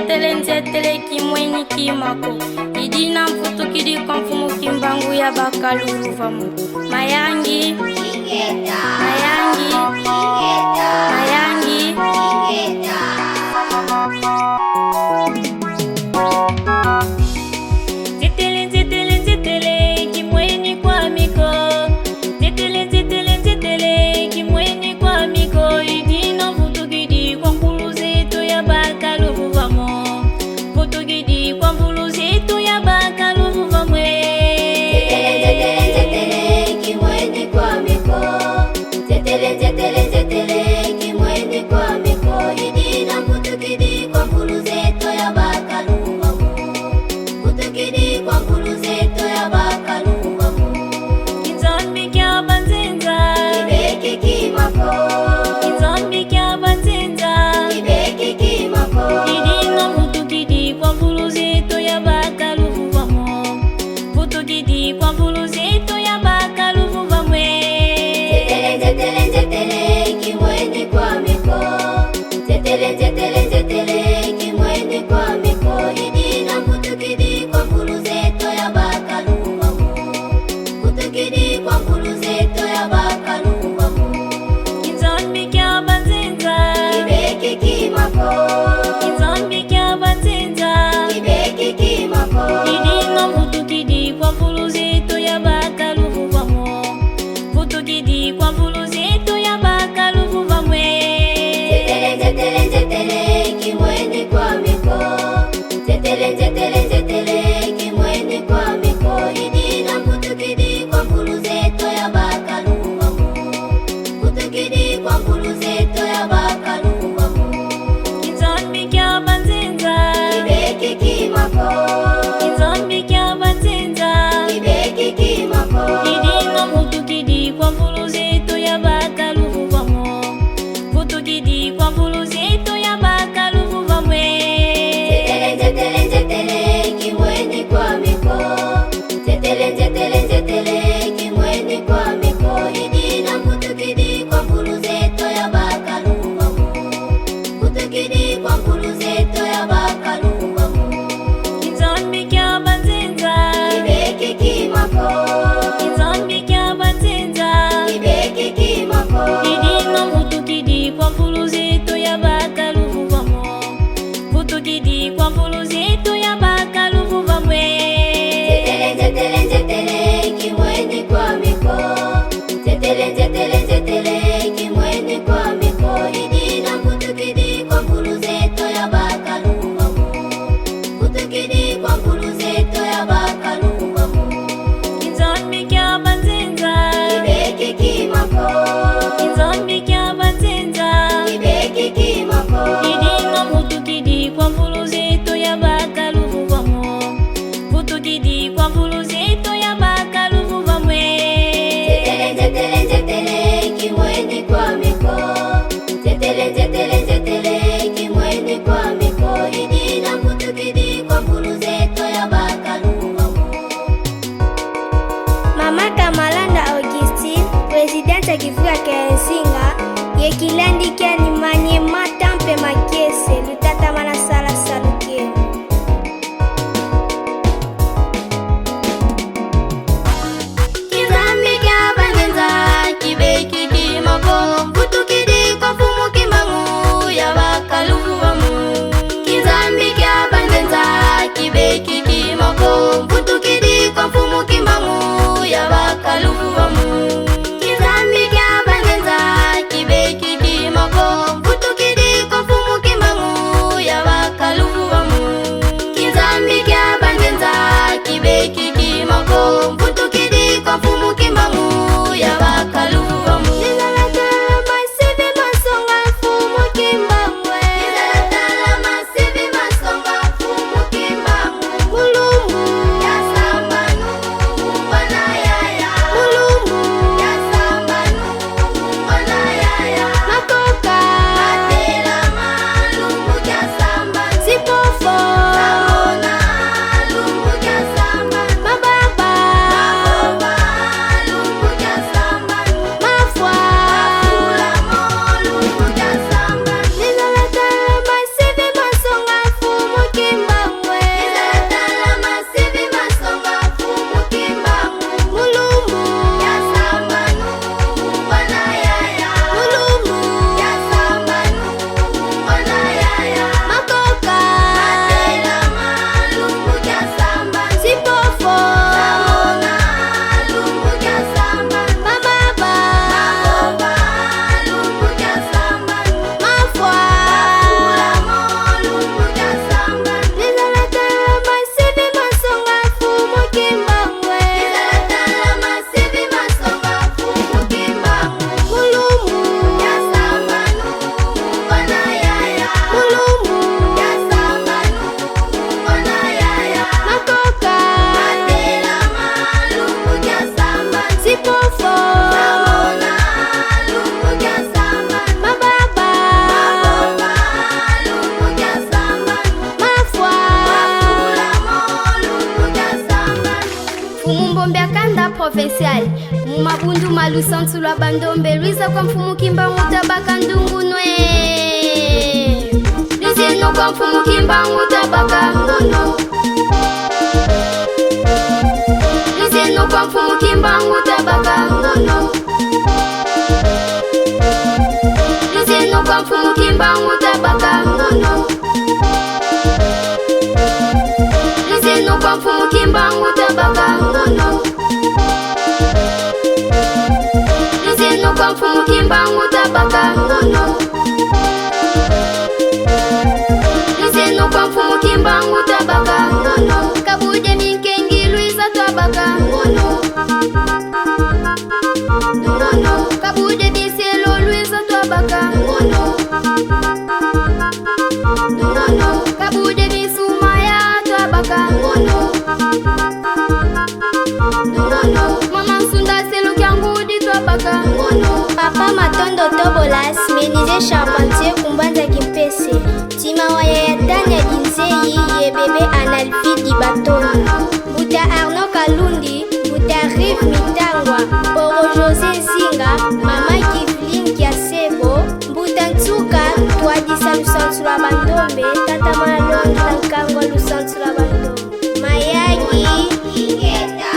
nzetele nzetele kimweni kimako idina mfutu kidi kwa mfumu kimbangu ya bakaluru vamu mayangi mayangi mayangi nzetele nzetele nzetele kimweni kwa miko nzetele nzetele nzetele kimweni kwa miko idina mfutu kidi kwa mfulu zetu ya bakaluru vamu mfutu kidi kwa mfulu zetu ya bakaluru vamu Kivuga Kensinga yekilandi ni manye matampe makese lutata mana sala saluke kizambi kya bangenza kibeki kimako mfutu kidi kwa fumu kimangu ya bakaluvu vamu kizambi kya bangenza kibeki kimako mfutu kidi kwa fumu kimangu ya bakaluvu vamu kibeki kimako mfutu kidi kwa fumu provincial mumabundu malusantu lwa bandombe Luiza kwa mfumu kimbangu tabaka ndungunwe Lizino kwa mfumu kimbangu tabaka ngono Lizino kwa mfumu kimbangu tabaka ngono Lizino kwa mfumu kimbangu tabaka ngono Lizino kwa mfumu kimbangu tabaka ngono Lizino kwa mfumu kimbangu tabaka ngono Lizino kwa mfumu kimbangu tabaka ngono Kabude minkengi Luiza tabaka ngono Ngono Kabude biselo Luiza tabaka ngono Ngono Kabude bisumaya tabaka ngono Ngono Mama Sunda selu kyangudi tabaka ngono Papa Matondo Tobolas Menize Charpentier Kumbanza Kimpese Tima waya ya Tanya Dinzeyi ye bebe Analfi di Baton Buta Arno Kalundi Buta Rive Mitangwa Poro José Zinga Mama Kivlin Kiasebo Buta Ntsuka Tuadisa Lusantu la Bandombe Tata Malongi Lankangwa Lusantu la Bandombe Mayagi Ingeta